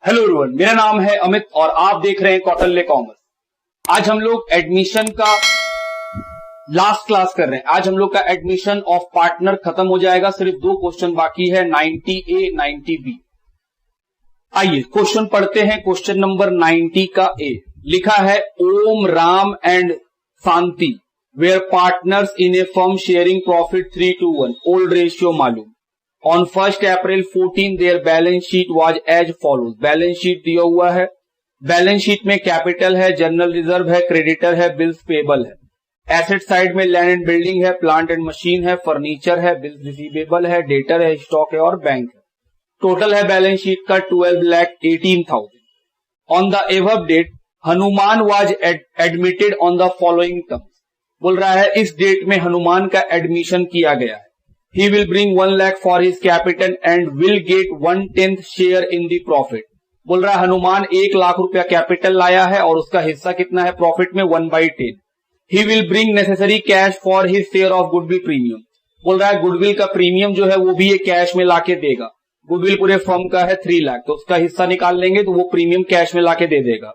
Hello everyone, मेरा नाम है अमित और आप देख रहे हैं कौटिल्य कॉमर्स। आज हम लोग एडमिशन का लास्ट क्लास कर रहे हैं। आज हम लोग का एडमिशन ऑफ पार्टनर खत्म हो जाएगा। सिर्फ दो क्वेश्चन बाकी है, 90A 90B। आइए क्वेश्चन पढ़ते हैं। क्वेश्चन नंबर 90 का ए लिखा है, Om Ram and Shanti were partners in a firm sharing profit 3:1। Old ratio मालूम। On 1st April 14 their balance sheet was as follows। Balance sheet दिया हुआ है। बैलेंस शीट में कैपिटल है, जनरल रिजर्व है, क्रेडिटर है, बिल्स पेबल है। एसेट साइड में लैंड एंड बिल्डिंग है, प्लांट एंड मशीन है, फर्नीचर है, बिल्स रिसीवेबल है, डेटर है, स्टॉक है और बैंक है। टोटल है बैलेंस शीट का 12,18,000। On the above date Hanuman was admitted on the following terms. बोल रहा है इस डेट में हनुमान का एडमिशन किया गया है। He will bring 1 lakh for his capital and will get 1/10 share in the profit। बोल रहा है हनुमान 1 लाख रुपया कैपिटल लाया है और उसका हिस्सा कितना है प्रॉफिट में, 1/10। He will bring necessary cash for his share of goodwill premium। बोल रहा है गुडविल का प्रीमियम जो है वो भी ये कैश में लाके देगा। गुडविल पूरे फर्म का है 3 लाख, तो उसका हिस्सा निकाल लेंगे तो वो प्रीमियम कैश में लाके दे देगा।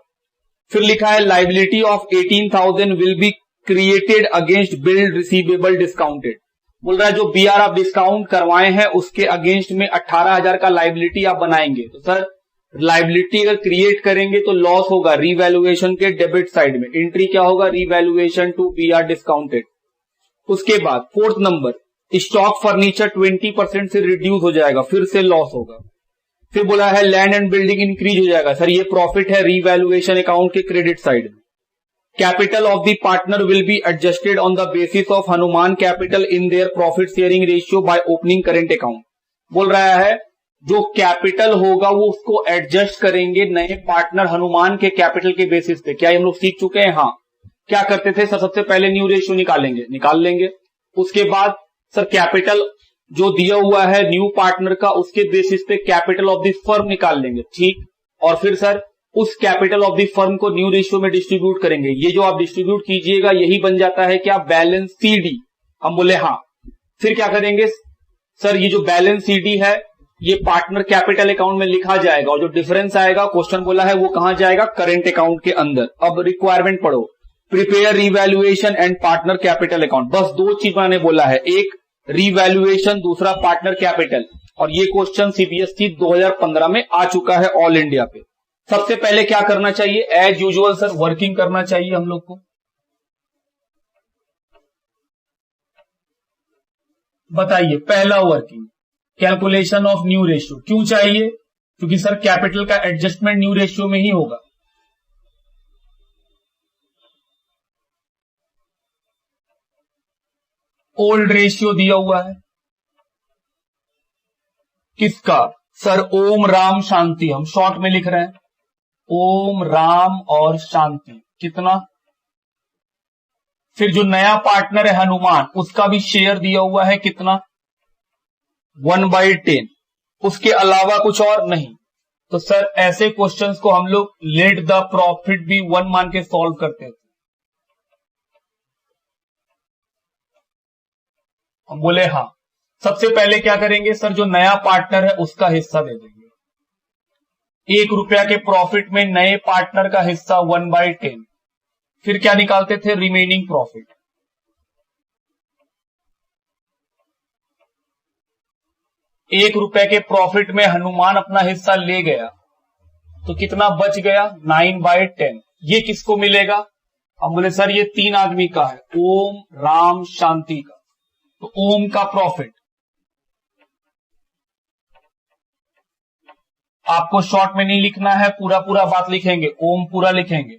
फिर लिखा है liability of 18,000 will be created against build receivable discounted. बोल रहा है जो बीआर आप डिस्काउंट करवाए हैं उसके अगेंस्ट में 18,000 का लाइबिलिटी आप बनाएंगे। तो सर लाइबिलिटी अगर क्रिएट करेंगे तो लॉस होगा रीवैल्यूएशन के डेबिट साइड में। एंट्री क्या होगा, रीवैल्यूएशन टू बीआर डिस्काउंटेड। उसके बाद फोर्थ नंबर, स्टॉक फर्नीचर 20% से रिड्यूस हो जाएगा, फिर से लॉस होगा। फिर बोला है लैंड एंड बिल्डिंग इंक्रीज हो जाएगा। सर ये प्रॉफिट है रीवैल्यूएशन अकाउंट के क्रेडिट साइड में। Capital of the partner will be adjusted on the basis of Hanuman capital in their profit sharing ratio by opening current account। बोल रहा है जो कैपिटल होगा वो उसको एडजस्ट करेंगे नए पार्टनर हनुमान के कैपिटल के बेसिस पे। क्या हम लोग सीख चुके हैं? हाँ। क्या करते थे सर, सबसे पहले न्यू रेशियो निकाल लेंगे। उसके बाद सर कैपिटल जो दिया हुआ है न्यू पार्टनर का उसके बेसिस पे कैपिटल ऑफ द फर्म निकाल लेंगे, ठीक। और फिर सर उस कैपिटल ऑफ द फर्म को न्यू रेशियो में डिस्ट्रीब्यूट करेंगे। ये जो आप डिस्ट्रीब्यूट कीजिएगा यही बन जाता है क्या, बैलेंस सीडी। हम बोले हाँ। फिर क्या करेंगे सर, ये जो बैलेंस सीडी है ये पार्टनर कैपिटल अकाउंट में लिखा जाएगा और जो डिफरेंस आएगा क्वेश्चन बोला है वो कहां जाएगा, करेंट अकाउंट के अंदर। अब रिक्वायरमेंट पढ़ो, prepare revaluation and partner capital account. बस दो चीज मैंने बोला है, एक रीवैल्यूएशन, दूसरा पार्टनर कैपिटल। और ये क्वेश्चन सीबीएसई 2015 में आ चुका है ऑल इंडिया पे। सबसे पहले क्या करना चाहिए, एज यूजुअल सर वर्किंग करना चाहिए हम लोग को। बताइए पहला working, calculation of new ratio. क्यों चाहिए? क्योंकि सर कैपिटल का एडजस्टमेंट न्यू रेशियो में ही होगा। ओल्ड रेशियो दिया हुआ है किसका, सर ओम राम शांति। हम शॉर्ट में लिख रहे हैं ओम राम और शांति, कितना। फिर जो नया पार्टनर है हनुमान उसका भी शेयर दिया हुआ है कितना, 1/10। उसके अलावा कुछ और नहीं। तो सर ऐसे क्वेश्चंस को हम लोग लेट द प्रॉफिट बी 1 मान के सॉल्व करते थे। हम बोले हाँ। सबसे पहले क्या करेंगे सर, जो नया पार्टनर है उसका हिस्सा दे देंगे। 1 रुपया के प्रॉफिट में नए पार्टनर का हिस्सा 1/10। फिर क्या निकालते थे, रिमेनिंग प्रॉफिट। ₹1 के प्रॉफिट में हनुमान अपना हिस्सा ले गया तो कितना बच गया, 9/10। ये किसको मिलेगा? हम बोले सर ये 3 आदमी का है, ओम राम शांति का। तो ओम का प्रॉफिट आपको शॉर्ट में नहीं लिखना है, पूरा पूरा बात लिखेंगे, ओम पूरा लिखेंगे।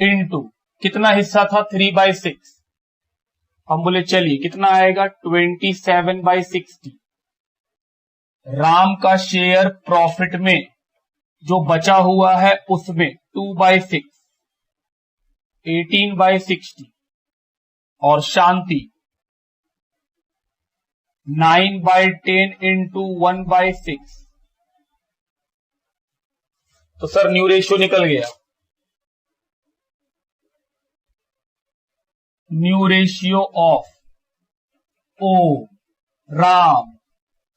इनटू कितना हिस्सा था, 3/6। हम बोले चलिए कितना आएगा, 27/60। राम का शेयर प्रॉफिट में जो बचा हुआ है उसमें 2/6, 18/60। और शांति 9/10 इंटू 1/6। तो सर न्यू रेशियो निकल गया। न्यू रेशियो ऑफ ओम, राम,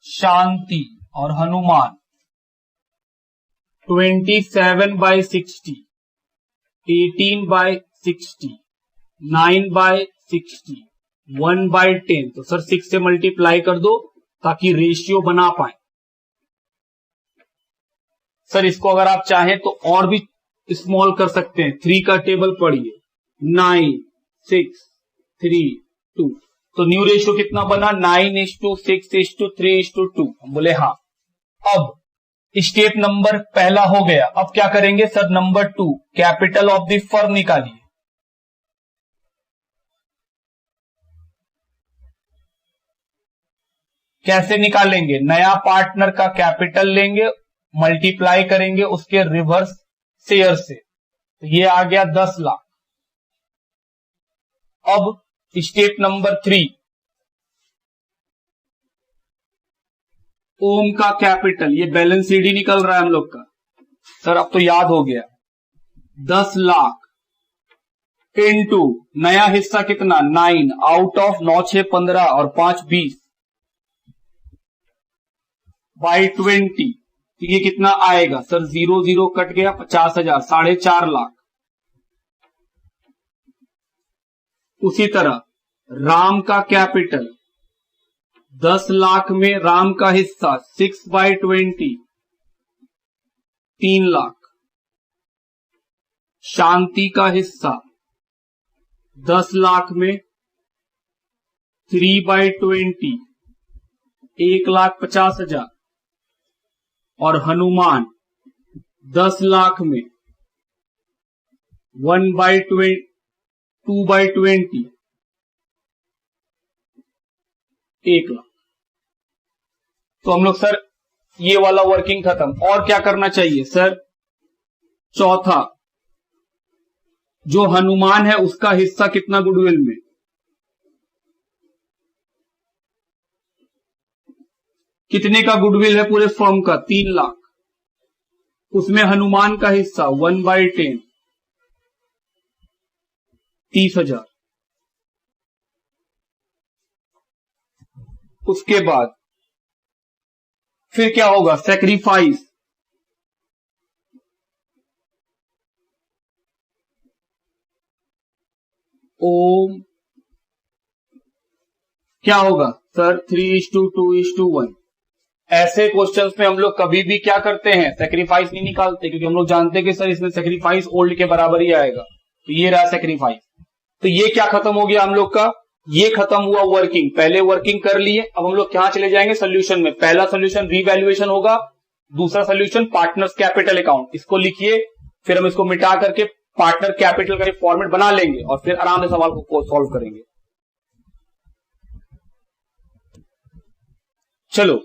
शांति और हनुमान 27/60, 18/60, 9/60, 1/10। तो सर 6 से मल्टीप्लाई कर दो ताकि रेशियो बना पाए। सर इसको अगर आप चाहें तो और भी स्मॉल कर सकते हैं। 3 का टेबल पढ़िए, 9, 6, 3, 2। तो न्यू रेशियो कितना बना? 9:6:3:2। हम बोले हाँ। अब स्टेप नंबर पहला हो गया। अब क्या करेंगे sir? Number 2, capital of the firm निकालिए। कैसे निकालेंगे? नया पार्टनर का कैपिटल लेंगे, मल्टीप्लाई करेंगे उसके रिवर्स शेयर से, तो ये आ गया 10 लाख। अब स्टेप नंबर 3, ओम का कैपिटल, ये बैलेंस शीट ही निकल रहा है हम लोग का। सर अब तो याद हो गया, 10 लाख इनटू नया हिस्सा कितना? 9 आउट ऑफ 9 6 15 और 5 20 बाई 20। तो ये कितना आएगा सर? 0 0 कट गया, 50,000, 4.5 लाख। उसी तरह राम का कैपिटल 10 लाख में राम का हिस्सा 6/20, 3 लाख। शांति का हिस्सा 10 लाख में 3/20, 1,50,000। और हनुमान 10 लाख में 1/20, 2/20, 1 लाख। तो हम लोग सर ये वाला वर्किंग खत्म। और क्या करना चाहिए सर? चौथा, जो हनुमान है उसका हिस्सा कितना गुडविल में? कितने का गुडविल है पूरे फर्म का? 3 लाख। उसमें हनुमान का हिस्सा 1/10, 30,000। उसके बाद फिर क्या होगा? सैक्रिफाइस। ओम क्या होगा सर? 3:2:1। ऐसे क्वेश्चंस में हम लोग कभी भी क्या करते हैं? सैक्रिफाइस नहीं निकालते, क्योंकि हम लोग जानते हैं कि सर इसमें सैक्रिफाइस ओल्ड के बराबर ही आएगा। तो ये रहा सैक्रिफाइस। तो ये क्या खत्म हो गया हम लोग का? ये खत्म हुआ वर्किंग। पहले वर्किंग कर लिए, अब हम लोग कहां चले जाएंगे? सोल्यूशन में। पहला सोल्यूशन रीवैल्यूएशन होगा, दूसरा सोल्यूशन पार्टनर्स कैपिटल अकाउंट। इसको लिखिए, फिर हम इसको मिटा करके पार्टनर कैपिटल का फॉर्मेट बना लेंगे और फिर आराम से सवाल को सॉल्व करेंगे। चलो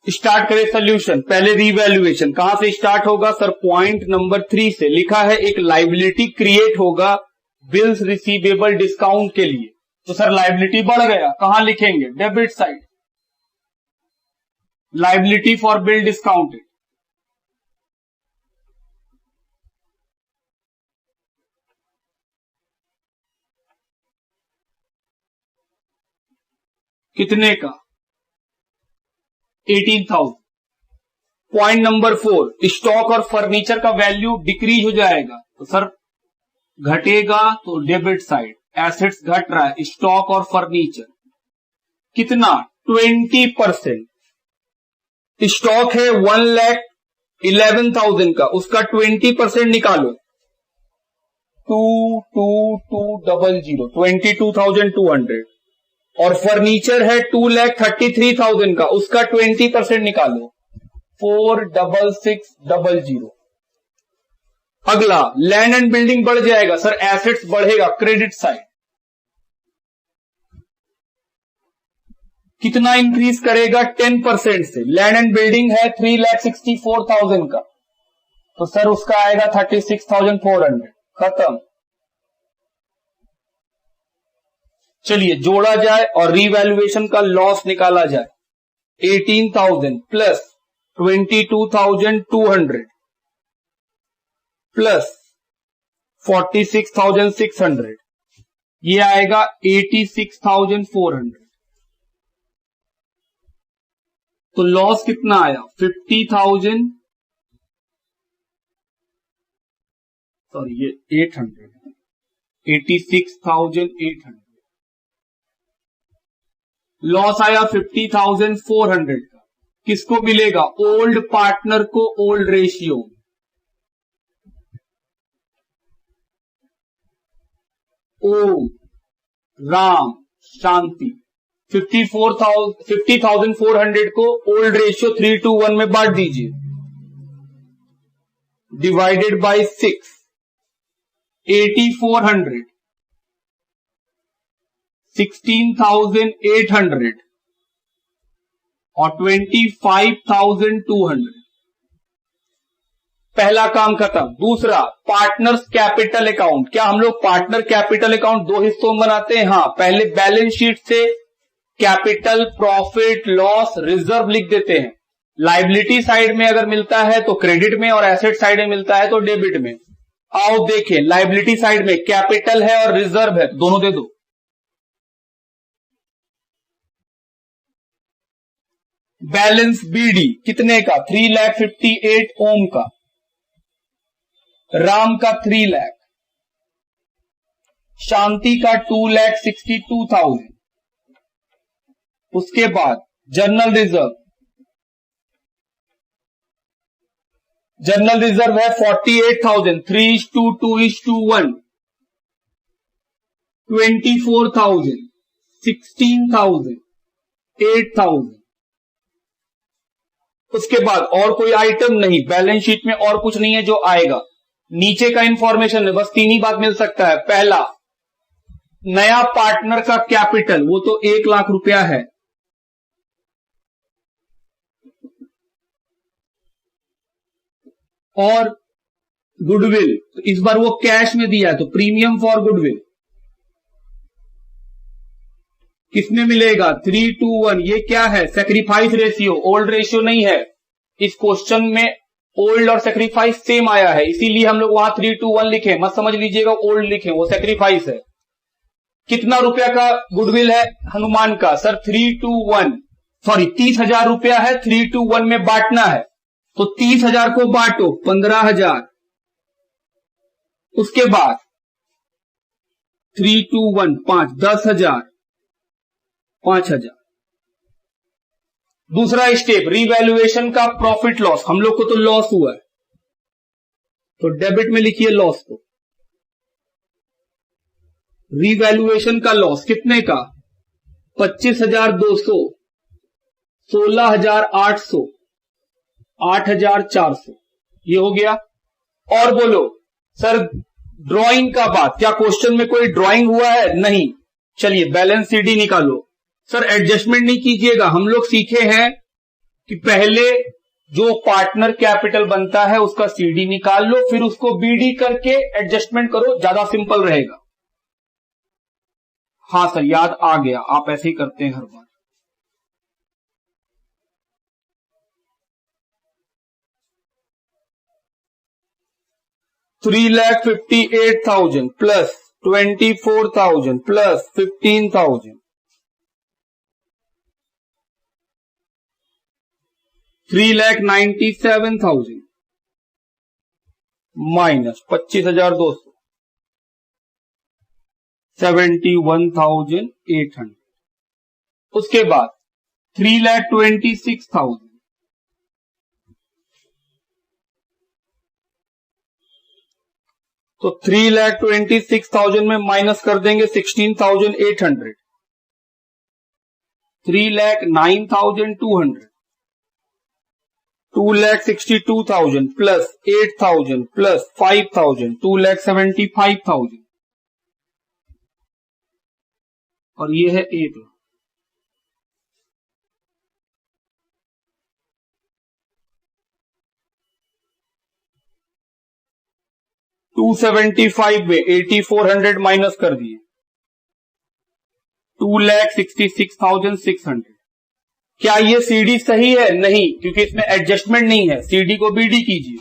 स्टार्ट करें सोल्यूशन। पहले रीवैल्यूएशन कहां से स्टार्ट होगा सर? पॉइंट नंबर 3 से। लिखा है एक लाइबिलिटी क्रिएट होगा बिल्स रिसीवेबल डिस्काउंट के लिए। तो सर लाइबिलिटी बढ़ गया, कहां लिखेंगे? Debit side, liability for bill discounted. कितने का? 18,000। पॉइंट नंबर 4, स्टॉक और फर्नीचर का वैल्यू डिक्रीज हो जाएगा। तो सर घटेगा तो डेबिट साइड, एसेट्स घट रहा है, स्टॉक और फर्नीचर। कितना? 20%। स्टॉक है 1,11,000 का, उसका 20% निकालो। 2,2,2,0, 22,200। और फर्नीचर है 2,33,000 का, उसका 20% निकालो, 4,6,6,000। अगला लैंड एंड बिल्डिंग बढ़ जाएगा सर, एसेट्स बढ़ेगा, क्रेडिट साइड। कितना इंक्रीज करेगा? 10% से। लैंड एंड बिल्डिंग है 3,64,000 का, तो सर उसका आएगा 36,400। खत्म। चलिए जोड़ा जाए और रीवैल्यूएशन का लॉस निकाला जाए। 18,000 प्लस 22,200 प्लस 46,600, ये आएगा 86,400। तो लॉस कितना आया? 50,000 सॉरी ये 800, 86,800। लॉस आया 50,400 का। किसको मिलेगा? ओल्ड पार्टनर को ओल्ड रेशियो। ओम, राम, शांति। 50,400 को ओल्ड रेशियो 3:1 में बांट दीजिए, डिवाइडेड बाय 6, 8400, 16,800 और 25,200। पहला काम खत्म। दूसरा, पार्टनर्स कैपिटल अकाउंट। क्या हम लोग पार्टनर कैपिटल अकाउंट दो हिस्सों में बनाते हैं? हाँ, पहले बैलेंस शीट से कैपिटल, प्रॉफिट, लॉस, रिजर्व लिख देते हैं। लायबिलिटी साइड में अगर मिलता है तो क्रेडिट में, और एसेट साइड में मिलता है तो डेबिट में। आओ देखें, लायबिलिटी साइड में कैपिटल है और रिजर्व है, दोनों दे दो। बैलेंस बीडी कितने का? 3,58,000 ओम का, राम का 3 लाख, शांति का 2,62,000। उसके बाद जनरल रिजर्व, जनरल रिजर्व है 48,000, 3:2:1, 24,000, 16,000, 8,000। उसके बाद और कोई आइटम नहीं, बैलेंस शीट में और कुछ नहीं है जो आएगा। नीचे का इंफॉर्मेशन है, बस 3 ही बात मिल सकता है। पहला, नया पार्टनर का कैपिटल, वो तो 1 लाख रुपया है। और गुडविल, तो इस बार वो कैश में दिया है, तो प्रीमियम फॉर गुडविल किसमें मिलेगा? 3:1। ये क्या है? सैक्रिफाइस रेशियो, ओल्ड रेशियो नहीं है। इस क्वेश्चन में ओल्ड और सैक्रिफाइस सेम आया है, इसीलिए हम लोग वहां 3:1 लिखे। मत समझ लीजिएगा ओल्ड लिखे, वो सैक्रिफाइस है। कितना रुपया का गुडविल है हनुमान का? सर 3:1, सॉरी 30,000 रुपया है, 3:1 में बांटना है, तो 30,000 को बांटो, 15,000। उसके बाद 3:1 5, 10,000, 5,000। दूसरा स्टेप, रिवैल्यूएशन का प्रॉफिट लॉस। हम लोग को तो लॉस हुआ है, तो डेबिट में लिखिए लॉस को। रिवैल्यूएशन का लॉस कितने का? 25,200, 16,800, 8,400। ये हो गया। और बोलो सर ड्राइंग का बात, क्या क्वेश्चन में कोई ड्राइंग हुआ है? नहीं। चलिए बैलेंस सीडी निकालो। सर एडजस्टमेंट नहीं कीजिएगा, हम लोग सीखे हैं कि पहले जो पार्टनर कैपिटल बनता है उसका सीडी निकाल लो, फिर उसको बीडी करके एडजस्टमेंट करो, ज्यादा सिंपल रहेगा। हाँ सर याद आ गया, आप ऐसे ही करते हैं हर बार। $3,58,000 प्लस 24,000 प्लस 15,000, 3,97,000 माइनस 25,200, 71,800। उसके बाद 3,26,000, तो 3,26,000 में माइनस कर देंगे 16,800, 3,09,200, 2,62,000 प्लस 8,000 प्लस 5,000, 2,75,000 और ये है 1 लाख। $275 में 8,400 माइनस कर दिए, 2,66,600। क्या ये सीडी सही है? नहीं, क्योंकि इसमें एडजस्टमेंट नहीं है। सीडी को बीडी कीजिए।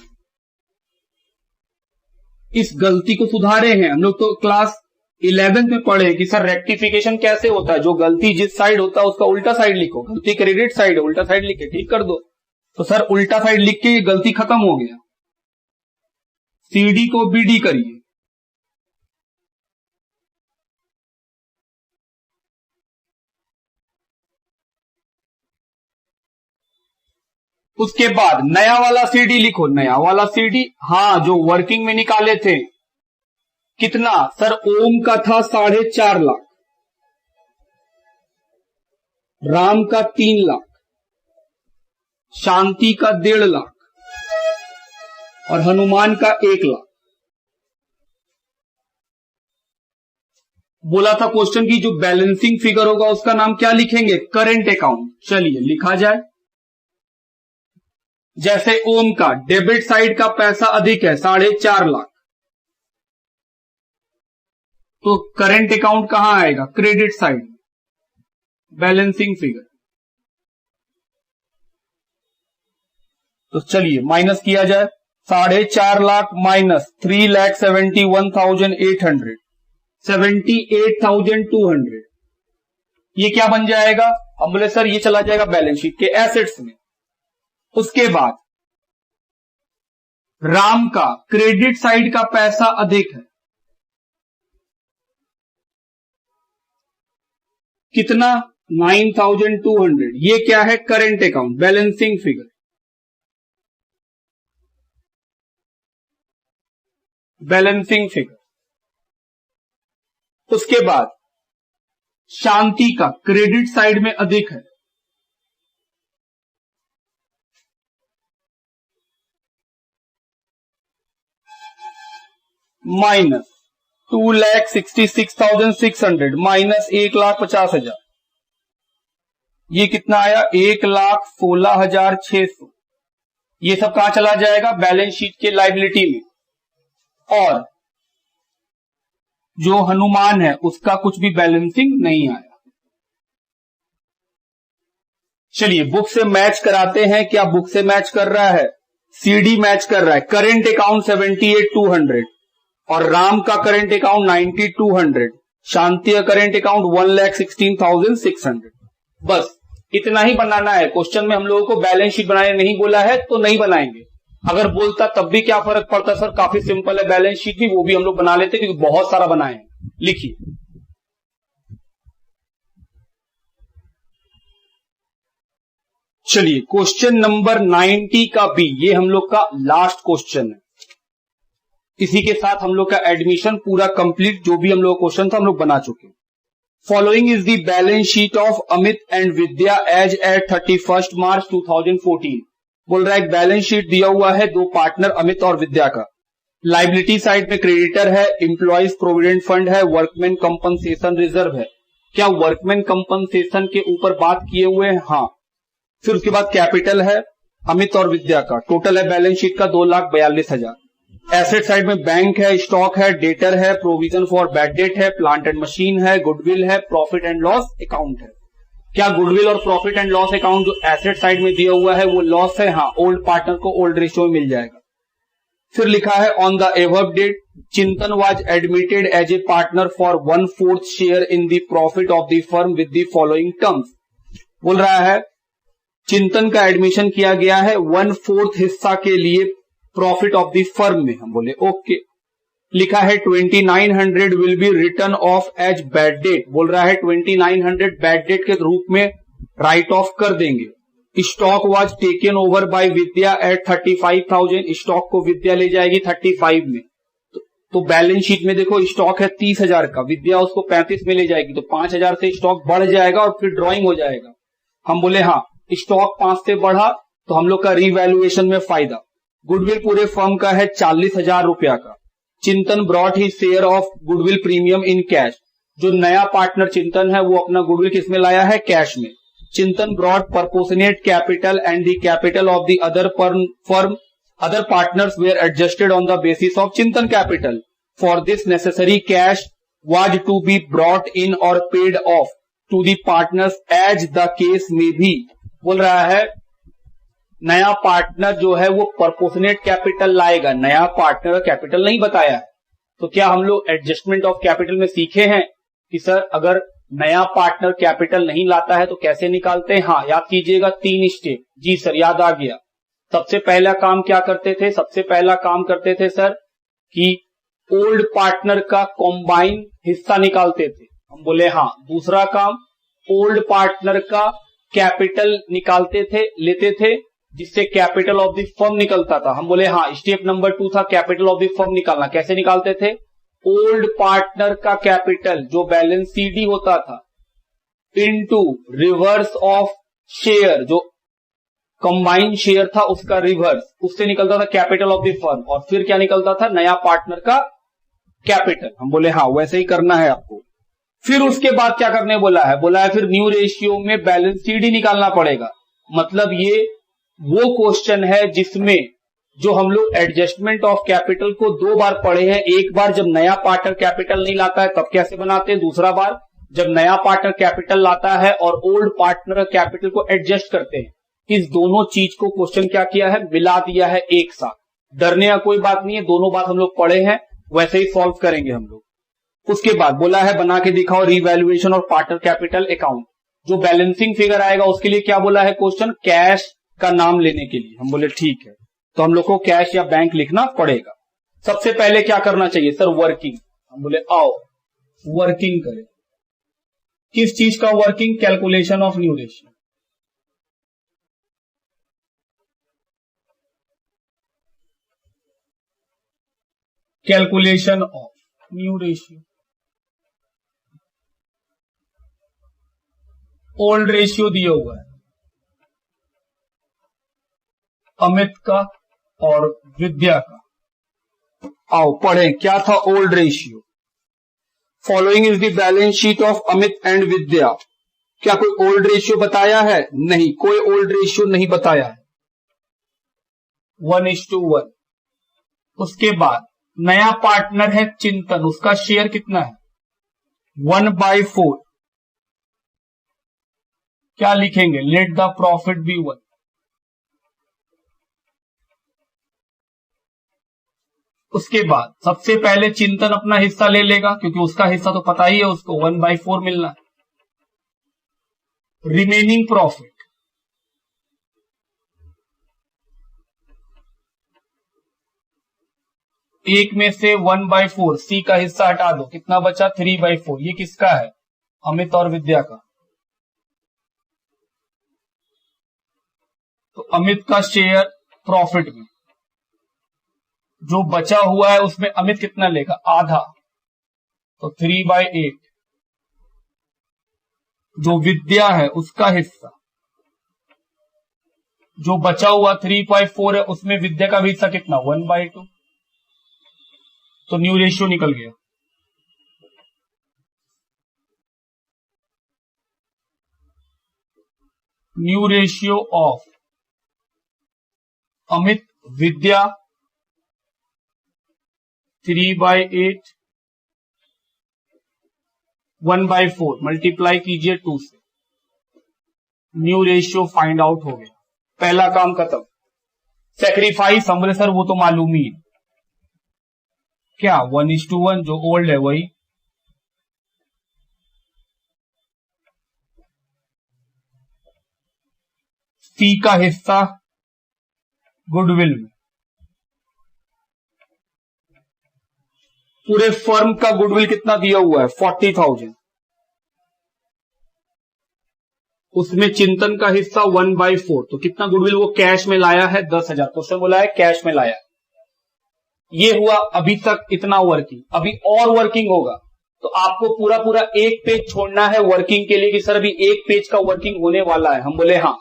इस गलती को सुधारे हैं हम लोग, तो क्लास 11th में पढ़े कि सर रेक्टिफिकेशन कैसे होता है। जो गलती जिस साइड होता है उसका उल्टा साइड लिखो। गलती क्रेडिट साइड है, उल्टा साइड लिख के ठीक कर दो। तो सर उल्टा साइड लिख के ये गलती खत्म हो गया। सीडी को बीडी करिए। उसके बाद नया वाला सीडी लिखो, नया वाला सीडी, हाँ जो वर्किंग में निकाले थे कितना सर, ओम का था 4.5 लाख, राम का 3 लाख, शांति का 1.5 लाख और हनुमान का 1 लाख। बोला था क्वेश्चन की जो बैलेंसिंग फिगर होगा उसका नाम क्या लिखेंगे, करेंट अकाउंट। चलिए लिखा जाए। जैसे ओम का डेबिट साइड का पैसा अधिक है 4.5 लाख, तो करेंट अकाउंट कहां आएगा, क्रेडिट साइड, बैलेंसिंग फिगर। तो चलिए माइनस किया जाए, 4.5 लाख माइनस 3,71,800, 78,200, ये क्या बन जाएगा, हम बोले सर ये चला जाएगा बैलेंस शीट के एसेट्स में। उसके बाद राम का क्रेडिट साइड का पैसा अधिक है, कितना 9,200, ये क्या है, current account, balancing figure, balancing figure. उसके बाद शांति का क्रेडिट साइड में अधिक है, माइनस 2,66,600 माइनस 1,50,000, ये कितना आया, 1,16,600। ये सब कहां चला जाएगा, बैलेंस शीट के लायबिलिटी में। और जो हनुमान है उसका कुछ भी बैलेंसिंग नहीं आया। चलिए बुक से मैच कराते हैं, क्या बुक से मैच कर रहा है, सीडी मैच कर रहा है, करेंट अकाउंट 78,200 और राम का करेंट अकाउंट 90,200, शांति का करेंट अकाउंट 1,16,600। बस इतना ही बनाना है। क्वेश्चन में हम लोगों को बैलेंस शीट बनाने नहीं बोला है तो नहीं बनाएंगे, अगर बोलता तब भी क्या फर्क पड़ता सर, काफी सिंपल है बैलेंस शीट भी, वो भी हम लोग बना लेते क्योंकि बहुत सारा बनाए हैं। लिखिए चलिए क्वेश्चन नंबर 90 का बी, ये हम लोग का लास्ट क्वेश्चन है। इसी के साथ हम लोग का एडमिशन पूरा कंप्लीट, जो भी हम लोग क्वेश्चन था हम लोग बना चुके हैं। Following is the balance sheet of Amit and Vidya as at 31 March 2014। बोल रहा है एक बैलेंस शीट दिया हुआ है दो पार्टनर अमित और विद्या का। लाइबिलिटी साइड में क्रेडिटर है, एम्प्लॉयज प्रोविडेंट फंड है, वर्कमैन कंपनसेशन रिजर्व है। क्या वर्कमैन कंपनसेशन के ऊपर बात किए हुए हैं, हाँ। फिर उसके बाद कैपिटल है अमित और विद्या का, टोटल है बैलेंस शीट का 2,42,000। एसेट साइड में बैंक है, स्टॉक है, डेटर है, प्रोविजन फॉर बैड डेट है, प्लांट एंड मशीन है, गुडविल है, प्रॉफिट एंड लॉस अकाउंट है। क्या गुडविल और प्रॉफिट एंड लॉस अकाउंट जो एसेट साइड में दिया हुआ है वो लॉस है, हाँ। ओल्ड पार्टनर को ओल्ड रेशियो में मिल जाएगा। फिर लिखा है on the above date Chintan was admitted as a partner for 1/4 share in the profit of the firm with the following terms. बोल रहा है चिंतन का एडमिशन किया गया है 1/4 हिस्सा के लिए प्रॉफिट ऑफ द फर्म में। हम बोले ओके। लिखा है 2,900 will be written off as bad debt. बोल रहा है 2,900 बैड डेट के रूप में राइट ऑफ कर देंगे। Stock was taken over by Vidya at 35,000। स्टॉक को विद्या ले जाएगी 35 में। तो बैलेंस शीट में देखो स्टॉक है 30,000 का, विद्या उसको 35 में ले जाएगी, तो 5,000 से स्टॉक बढ़ जाएगा और फिर ड्रॉइंग हो जाएगा। हम बोले हाँ, स्टॉक 5 से बढ़ा तो हम लोग का रिवैल्यूएशन में फायदा। गुडविल पूरे फर्म का है 40,000 रुपया का। चिंतन brought he share of goodwill premium in cash. जो नया पार्टनर चिंतन है वो अपना गुडविल किसमें लाया है, कैश में। Chintan brought proportionate capital and the capital of the other firm other partners were adjusted on the basis of Chintan capital. For this necessary cash was to be brought in or paid off to the partners as the case में भी। बोल रहा है नया partner जो है वो proportionate capital लाएगा। नया पार्टनर कैपिटल नहीं बताया है, तो क्या हम लोग एडजस्टमेंट ऑफ कैपिटल में सीखे हैं कि सर अगर नया पार्टनर कैपिटल नहीं लाता है तो कैसे निकालते हैं। हाँ याद कीजिएगा 3 स्टेप। जी सर याद आ गया। सबसे पहला काम क्या करते थे, सबसे पहला काम करते थे सर कि ओल्ड पार्टनर का कॉम्बाइन हिस्सा निकालते थे, हम बोले हाँ। दूसरा काम, ओल्ड पार्टनर का कैपिटल निकालते थे, लेते थे, जिससे कैपिटल ऑफ द फर्म निकलता था, हम बोले हाँ। स्टेप नंबर 2 था कैपिटल ऑफ द फर्म निकालना। कैसे निकालते थे? ओल्ड पार्टनर का कैपिटल जो बैलेंस सीडी होता था इनटू रिवर्स ऑफ शेयर, जो कंबाइंड शेयर था उसका रिवर्स, उससे निकलता था कैपिटल ऑफ द फर्म। और फिर क्या निकलता था? नया पार्टनर का कैपिटल। हम बोले हाँ, वैसे ही करना है आपको। फिर उसके बाद क्या करने बोला है? बोला है फिर न्यू रेशियो में बैलेंस सीडी निकालना पड़ेगा। मतलब ये वो क्वेश्चन है जिसमें जो हम लोग एडजस्टमेंट ऑफ कैपिटल को 2 बार पढ़े हैं। एक बार जब नया पार्टनर कैपिटल नहीं लाता है तब कैसे बनाते हैं, दूसरा बार जब नया पार्टनर कैपिटल लाता है और ओल्ड पार्टनर कैपिटल को एडजस्ट करते हैं। इस दोनों चीज को क्वेश्चन क्या किया है? मिला दिया है एक साथ। डरने का कोई बात नहीं है, दोनों बात हम लोग पढ़े हैं, वैसे ही सॉल्व करेंगे हम लोग। उसके बाद बोला है बना के दिखाओ रिवैल्यूएशन और पार्टनर कैपिटल अकाउंट। जो बैलेंसिंग फिगर आएगा उसके लिए क्या बोला है क्वेश्चन? कैश का नाम लेने के लिए। हम बोले ठीक है, तो हम लोग को कैश या बैंक लिखना पड़ेगा। सबसे पहले क्या करना चाहिए सर? वर्किंग। हम बोले आओ वर्किंग करें। किस चीज का working? Calculation of new ratio. Calculation of new ratio. Old ratio दिया हुआ है अमित का और विद्या का। आओ पढ़ें क्या था old ratio. Following is the balance sheet of Amit and Vidya. क्या कोई ओल्ड रेशियो बताया है? नहीं, कोई ओल्ड रेशियो नहीं बताया है। 1:1। उसके बाद नया पार्टनर है चिंतन, उसका शेयर कितना है? 1/4। क्या लिखेंगे? Let the profit be 1। उसके बाद सबसे पहले चिंतन अपना हिस्सा ले लेगा, क्योंकि उसका हिस्सा तो पता ही है उसको, 1/4 मिलना है। रिमेनिंग प्रॉफिट एक में से 1/4 सी का हिस्सा हटा दो, कितना बचा? 3/4। ये किसका है? अमित और विद्या का। तो अमित का शेयर प्रॉफिट में जो बचा हुआ है उसमें अमित कितना लेगा? आधा, तो 3/8। जो विद्या है उसका हिस्सा जो बचा हुआ 3/4 है, उसमें विद्या का भी हिस्सा कितना? 1/2। तो न्यू रेशियो निकल गया। New ratio of Amit Vidya 3/8 1/4 multiply कीजिए 2 से। न्यू रेशियो फाइंड आउट हो गया। पहला काम खत्म। सेक्रीफाइस हम बोले सर वो तो मालूम ही है। क्या? 1:1 जो ओल्ड है वही। सी का हिस्सा गुडविल में। पूरे फर्म का गुडविल कितना दिया हुआ है? 40,000। उसमें चिंतन का हिस्सा 1/4, तो कितना गुडविल वो कैश में लाया है? 10,000। क्वेश्चन बोला है कैश में लाया। ये हुआ अभी तक इतना वर्किंग। अभी और वर्किंग होगा, तो आपको पूरा पूरा एक पेज छोड़ना है वर्किंग के लिए कि सर अभी एक पेज का वर्किंग होने वाला है। हम बोले हाँ,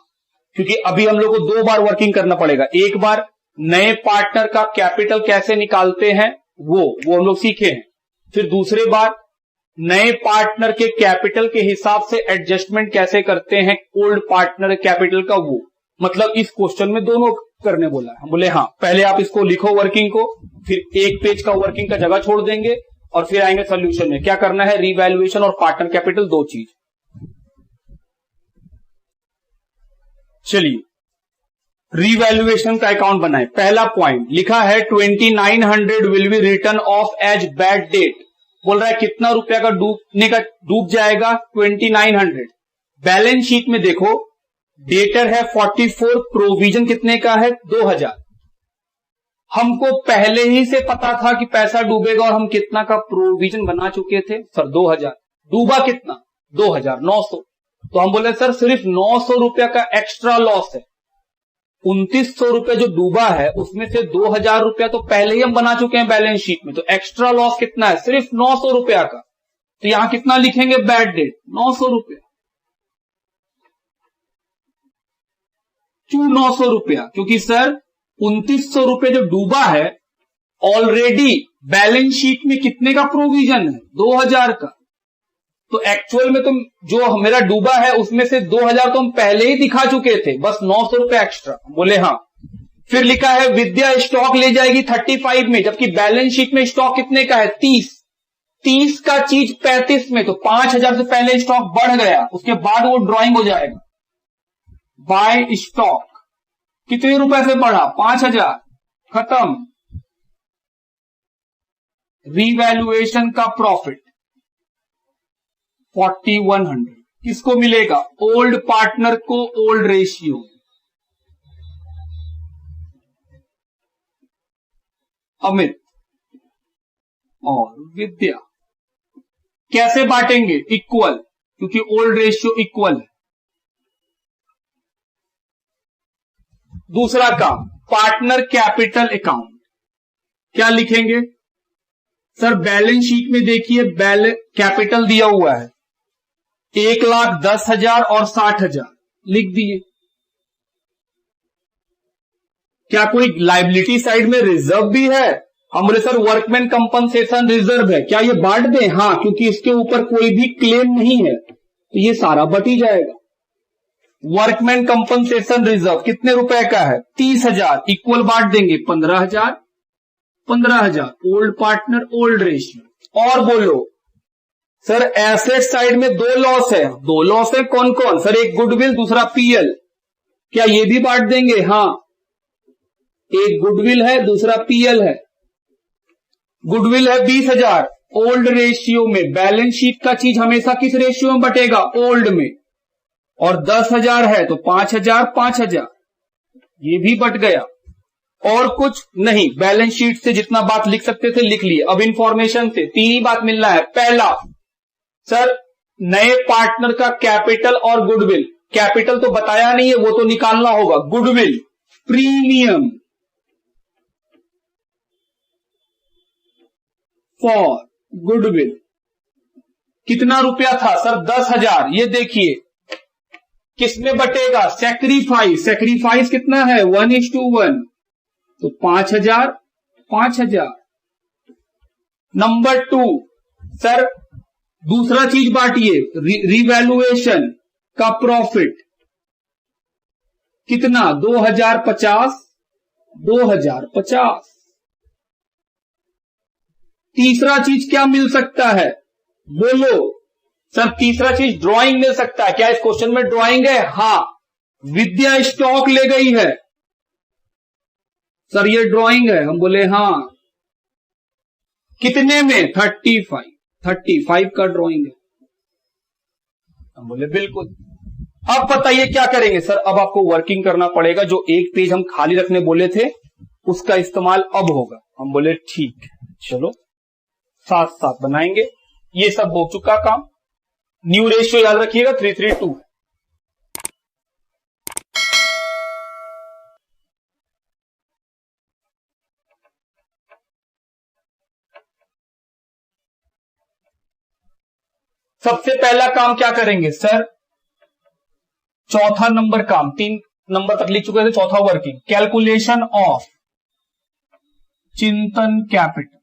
क्योंकि अभी हम लोग को 2 बार वर्किंग करना पड़ेगा। एक बार नए पार्टनर का कैपिटल कैसे निकालते हैं वो हम लोग सीखे हैं। फिर दूसरे बार नए पार्टनर के कैपिटल के हिसाब से एडजस्टमेंट कैसे करते हैं ओल्ड पार्टनर कैपिटल का, वो मतलब इस क्वेश्चन में दोनों करने बोला है। हम बोले हाँ, पहले आप इसको लिखो वर्किंग को, फिर एक पेज का वर्किंग का जगह छोड़ देंगे और फिर आएंगे सोल्यूशन में। क्या करना है? रिवैल्यूएशन और पार्टनर कैपिटल, 2 चीज। चलिए रिवैल्यूएशन का अकाउंट बनाए। पहला पॉइंट लिखा है 2900 will be written off as bad debt. बोल रहा है कितना रुपया का डूब जाएगा? 2900। बैलेंस शीट में देखो डेटर है 44, प्रोविजन कितने का है? 2000। हमको पहले ही से पता था कि पैसा डूबेगा और हम कितना का प्रोविजन बना चुके थे सर 2000। डूबा कितना 2900। तो हम बोले सर सिर्फ 900 रुपया का एक्स्ट्रा लॉस है। 2900 रुपया जो डूबा है उसमें से 2000 रुपया तो पहले ही हम बना चुके हैं बैलेंस शीट में, तो एक्स्ट्रा लॉस कितना है सिर्फ 900 रुपया का। तो यहां कितना लिखेंगे बैड डेट 900 रुपया। क्यों 900 रुपया? क्योंकि सर 2900 रुपये जो डूबा है ऑलरेडी बैलेंस शीट में कितने का प्रोविजन है 2000 का। तो एक्चुअल में तो जो मेरा डूबा है उसमें से 2000 तो हम पहले ही दिखा चुके थे, बस 900 रुपये एक्स्ट्रा। बोले हाँ। फिर लिखा है विद्या स्टॉक ले जाएगी 35 में, जबकि बैलेंस शीट में स्टॉक कितने का है 30 का चीज 35 में, तो 5000 से पहले स्टॉक बढ़ गया, उसके बाद वो ड्रॉइंग हो जाएगा। बाय स्टॉक कितने रुपए से बढ़ा 5000, खत्म। रीवैल्यूएशन का प्रॉफिट 4100 किसको मिलेगा? ओल्ड पार्टनर को ओल्ड रेशियो। अमित और विद्या कैसे बांटेंगे? इक्वल, क्योंकि ओल्ड रेशियो इक्वल है। दूसरा काम पार्टनर कैपिटल अकाउंट, क्या लिखेंगे सर? बैलेंस शीट में देखिए कैपिटल दिया हुआ है 1,10,000 और 60,000 लिख दिए। क्या कोई लाइबिलिटी साइड में रिजर्व भी है? हम बोले सर वर्कमैन कंपनसेशन रिजर्व है, क्या ये बांट दें? हाँ, क्योंकि इसके ऊपर कोई भी क्लेम नहीं है, तो ये सारा बट ही जाएगा। वर्कमैन कंपनसेशन रिजर्व कितने रुपए का है 30,000, इक्वल बांट देंगे 15,000 15,000। Old partner old ratio. और बोलो सर एसेट साइड में दो लॉस है। दो लॉस है कौन कौन सर? एक गुडविल, दूसरा पीएल, क्या ये भी बांट देंगे? हाँ, एक गुडविल है, दूसरा पीएल है। गुडविल है 20,000 ओल्ड रेशियो में, बैलेंस शीट का चीज हमेशा किस रेशियो में बटेगा? ओल्ड में। और 10,000 है तो 5,000 5,000, ये भी बट गया। और कुछ नहीं, बैलेंस शीट से जितना बात लिख सकते थे लिख लिए। अब इंफॉर्मेशन से 3 ही बात मिलना है। पहला सर नए पार्टनर का कैपिटल और गुडविल, कैपिटल तो बताया नहीं है, वो तो निकालना होगा। गुडविल प्रीमियम फॉर गुडविल कितना रुपया था सर? 10,000। ये देखिए किसमें बटेगा? सैक्रिफाइस। सैक्रिफाइस कितना है 1:1, तो 5,000 5,000। नंबर 2 सर दूसरा चीज बांटिए, रिवैल्यूएशन का प्रॉफिट कितना? 2050 2050। तीसरा चीज क्या मिल सकता है बोलो सर? तीसरा चीज ड्राइंग मिल सकता है। क्या इस क्वेश्चन में ड्राइंग है? हाँ, विद्या स्टॉक ले गई है सर, ये ड्राइंग है। हम बोले हाँ, कितने में? 35 का ड्राइंग है। हम बोले बिल्कुल। अब बताइए क्या करेंगे सर? अब आपको वर्किंग करना पड़ेगा, जो एक पेज हम खाली रखने बोले थे उसका इस्तेमाल अब होगा। हम बोले ठीक, चलो साथ साथ बनाएंगे। ये सब हो चुका काम। न्यू रेशियो याद रखिएगा 332। सबसे पहला काम क्या करेंगे सर? चौथा नंबर काम, 3 नंबर तक लिख चुके थे, चौथा working, calculation of Chintan capital.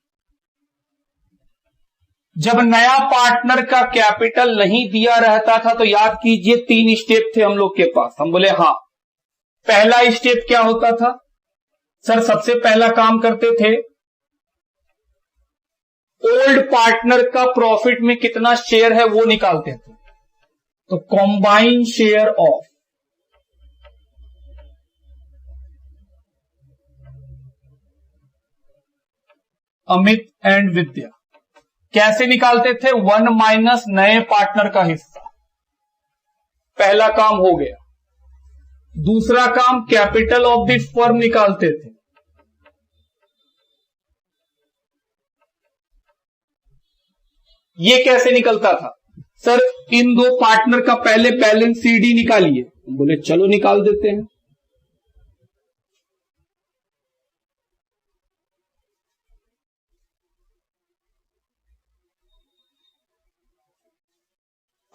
जब नया पार्टनर का कैपिटल नहीं दिया रहता था तो याद कीजिए 3 स्टेप थे हम लोग के पास। हम बोले हाँ, पहला स्टेप क्या होता था सर? सबसे पहला काम करते थे ओल्ड पार्टनर का प्रॉफिट में कितना शेयर है वो निकालते थे। तो combine share of Amit and Vidya कैसे निकालते थे? 1 माइनस नए पार्टनर का हिस्सा। पहला काम हो गया। दूसरा काम कैपिटल ऑफ द फर्म निकालते थे। ये कैसे निकलता था? सर इन दो पार्टनर का पहले बैलेंस सीडी निकालिए। बोले चलो निकाल देते हैं।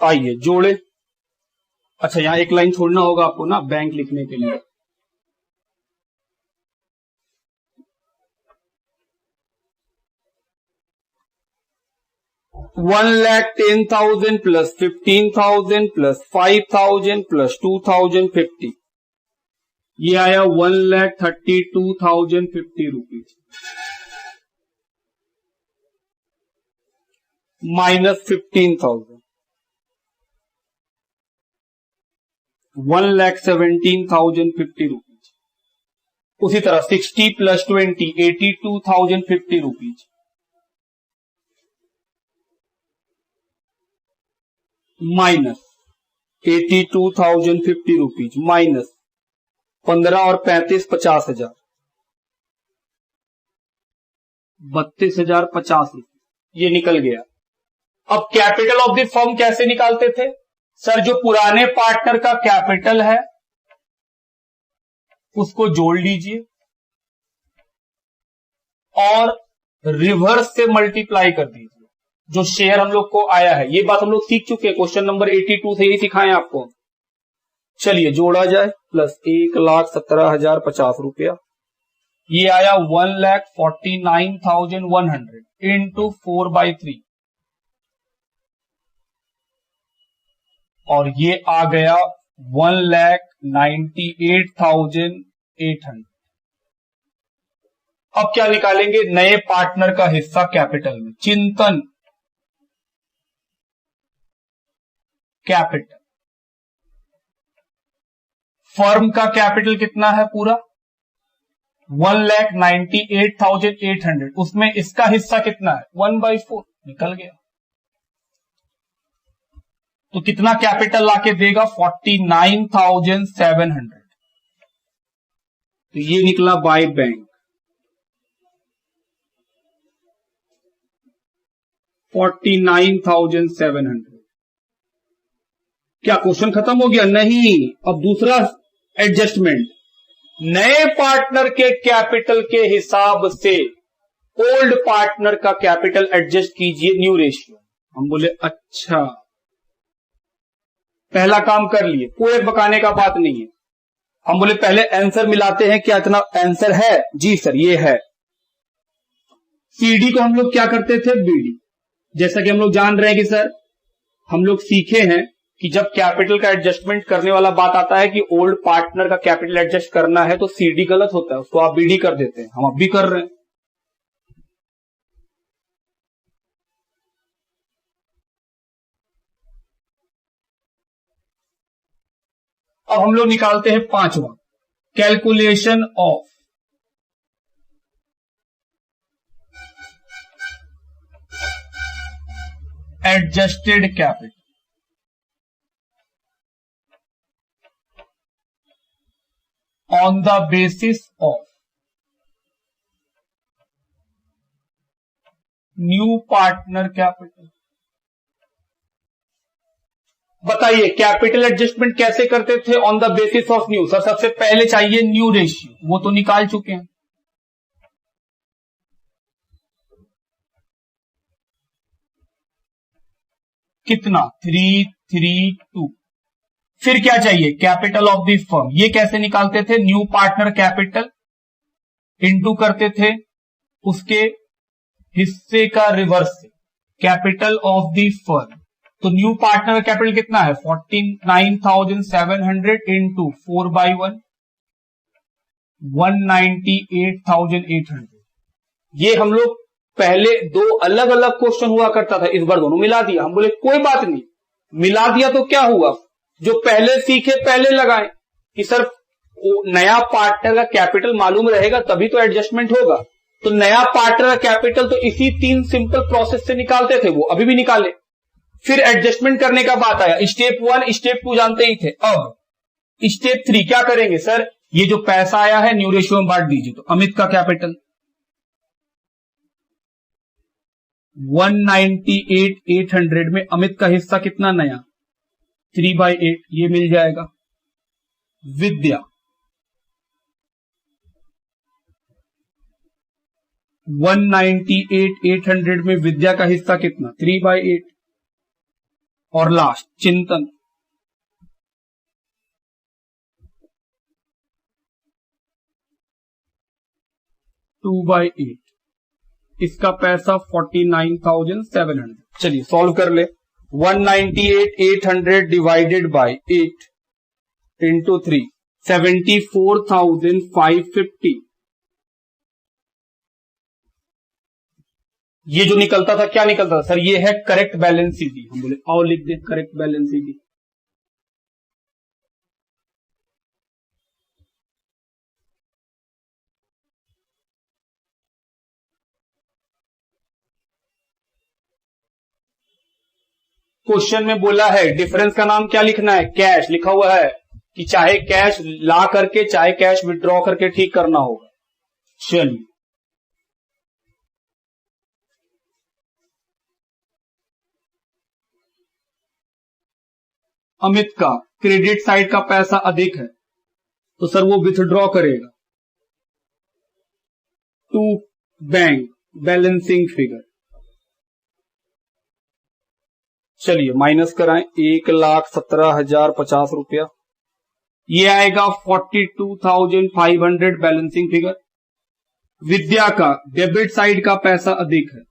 आइए जोड़े। अच्छा यहां एक लाइन छोड़ना होगा आपको ना बैंक लिखने के लिए। $1,10,000 प्लस 15,000 प्लस 5,000 प्लस 2,050, ये आया 1,32,050 रुपीज माइनस 15,000, 1,17,050 रुपीज। उसी तरह 60 plus 20 82,050 rupees minus 82,050 rupees minus 15 और 35 50,000 32,050 रुपये ये निकल गया। अब कैपिटल ऑफ द फर्म कैसे निकालते थे? सर जो पुराने पार्टनर का कैपिटल है उसको जोड़ लीजिए और रिवर्स से मल्टीप्लाई कर दीजिए जो शेयर हम लोग को आया है। ये बात हम लोग सीख चुके हैं, क्वेश्चन नंबर 82 से ही सिखाएं आपको। चलिए जोड़ा जाए, प्लस 1,17,050 रुपया, ये आया 1,49,100 इंटू 4/3 और ये आ गया 1,98,800। अब क्या निकालेंगे? नए पार्टनर का हिस्सा कैपिटल में। चिंतन कैपिटल, फर्म का कैपिटल कितना है पूरा? 1,98,800, उसमें इसका हिस्सा कितना है? 1/4, निकल गया। तो कितना कैपिटल लाके देगा? 49,700। तो ये निकला बाय बैंक 49,700। क्या क्वेश्चन खत्म हो गया? नहीं, अब दूसरा एडजस्टमेंट। नए पार्टनर के कैपिटल के हिसाब से ओल्ड पार्टनर का कैपिटल एडजस्ट कीजिए न्यू रेशियो। हम बोले अच्छा, पहला काम कर लिए, कोई बकाने का बात नहीं है। हम बोले पहले आंसर मिलाते हैं, क्या इतना आंसर है? जी सर ये है। सीडी को हम लोग क्या करते थे? बीडी। जैसा कि हम लोग जान रहे हैं कि सर हम लोग सीखे हैं कि जब कैपिटल का एडजस्टमेंट करने वाला बात आता है कि ओल्ड पार्टनर का कैपिटल एडजस्ट करना है तो सीडी गलत होता है, उसको आप बीडी कर देते हैं। हम अब भी कर रहे हैं। अब हम लोग निकालते हैं पांचवा, calculation of adjusted capital on the basis of new partner capital। बताइए कैपिटल एडजस्टमेंट कैसे करते थे? On the basis of new. Sir सबसे पहले चाहिए न्यू रेशियो, वो तो निकाल चुके हैं। कितना? 332। फिर क्या चाहिए? Capital of the firm. ये कैसे निकालते थे? न्यू पार्टनर कैपिटल इनटू करते थे उसके हिस्से का रिवर्स से, कैपिटल ऑफ द फर्म। तो न्यू पार्टनर कैपिटल कितना है? 49,700 इंटू 4/1, 198,800। ये हम लोग पहले दो अलग अलग क्वेश्चन हुआ करता था, इस बार दोनों मिला दिया। हम बोले कोई बात नहीं, मिला दिया तो क्या हुआ, जो पहले सीखे पहले लगाएं कि सर नया पार्टनर का कैपिटल मालूम रहेगा तभी तो एडजस्टमेंट होगा। तो नया पार्टनर का कैपिटल तो इसी 3 सिंपल प्रोसेस से निकालते थे, वो अभी भी निकाले। फिर एडजस्टमेंट करने का बात आया, स्टेप 1 स्टेप 2 जानते ही थे। अब स्टेप 3 क्या करेंगे? सर ये जो पैसा आया है न्यू रेशियो में बांट दीजिए। तो अमित का कैपिटल 198,800 में अमित का हिस्सा कितना नया 3/8, ये मिल जाएगा। विद्या 198,800 में विद्या का हिस्सा कितना 3/8, और लास्ट चिंतन 2/8, इसका पैसा 49,700। चलिए सॉल्व कर ले। 198,800 डिवाइडेड बाय 8 इंटू 3 74,550। ये जो निकलता था क्या निकलता था सर, ये है करेक्ट बैलेंस सीधी। हम बोले आओ लिख दे करेक्ट बैलेंस सीधी। क्वेश्चन में बोला है डिफरेंस का नाम क्या लिखना है, कैश लिखा हुआ है कि चाहे कैश ला करके चाहे कैश विड्रॉ करके ठीक करना होगा। चलिए अमित का क्रेडिट साइड का पैसा अधिक है तो सर वो विथड्रॉ करेगा टू बैंक बैलेंसिंग फिगर। चलिए माइनस कराएं 1,17,050 रुपया, ये आएगा 42,500 बैलेंसिंग फिगर। विद्या का डेबिट साइड का पैसा अधिक है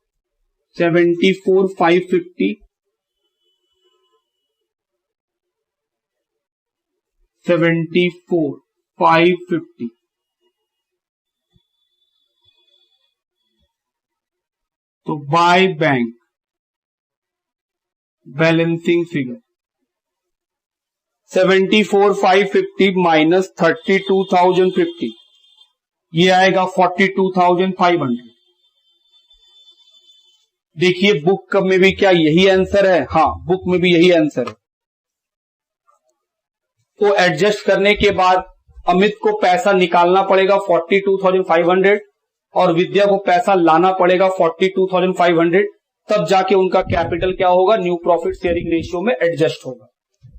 74,550, 74,550। तो by bank balancing figure 74,550 minus 32,050, ये आएगा 42,500। देखिए बुक में भी क्या यही आंसर है, हाँ बुक में भी यही आंसर है। तो एडजस्ट करने के बाद अमित को पैसा निकालना पड़ेगा 42,500 और विद्या को पैसा लाना पड़ेगा 42,500, तब जाके उनका कैपिटल क्या होगा, न्यू प्रॉफिट शेयरिंग रेशियो में एडजस्ट होगा।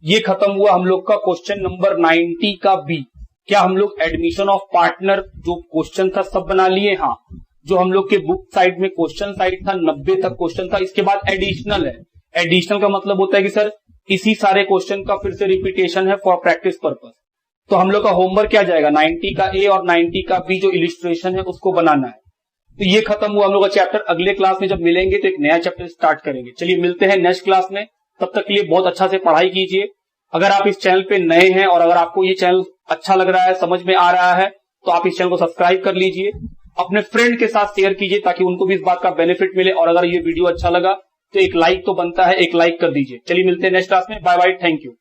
ये खत्म हुआ हम लोग का क्वेश्चन नंबर 90 का बी। क्या हम लोग एडमिशन ऑफ पार्टनर जो क्वेश्चन था सब बना लिए, हाँ। जो हम लोग के बुक साइड में क्वेश्चन साइड था 90 तक क्वेश्चन था, इसके बाद एडिशनल है। एडिशनल का मतलब होता है कि सर इसी सारे क्वेश्चन का फिर से रिपीटेशन है फॉर प्रैक्टिस पर्पस। तो हम लोग का होमवर्क क्या जाएगा, 90 का ए और 90 का बी जो इलिस्ट्रेशन है उसको बनाना है। तो ये खत्म हुआ हम लोग का चैप्टर। अगले क्लास में जब मिलेंगे तो एक नया चैप्टर स्टार्ट करेंगे। चलिए मिलते हैं नेक्स्ट क्लास में, तब तक के लिए बहुत अच्छा से पढ़ाई कीजिए। अगर आप इस चैनल पे नए हैं और अगर आपको ये चैनल अच्छा लग रहा है, समझ में आ रहा है, तो आप इस चैनल को सब्सक्राइब कर लीजिए, अपने फ्रेंड के साथ शेयर कीजिए ताकि उनको भी इस बात का बेनिफिट मिले। और अगर ये वीडियो अच्छा लगा तो एक लाइक तो बनता है, एक लाइक कर दीजिए। चलिए मिलते हैं नेक्स्ट क्लास में, बाय बाय, थैंक यू।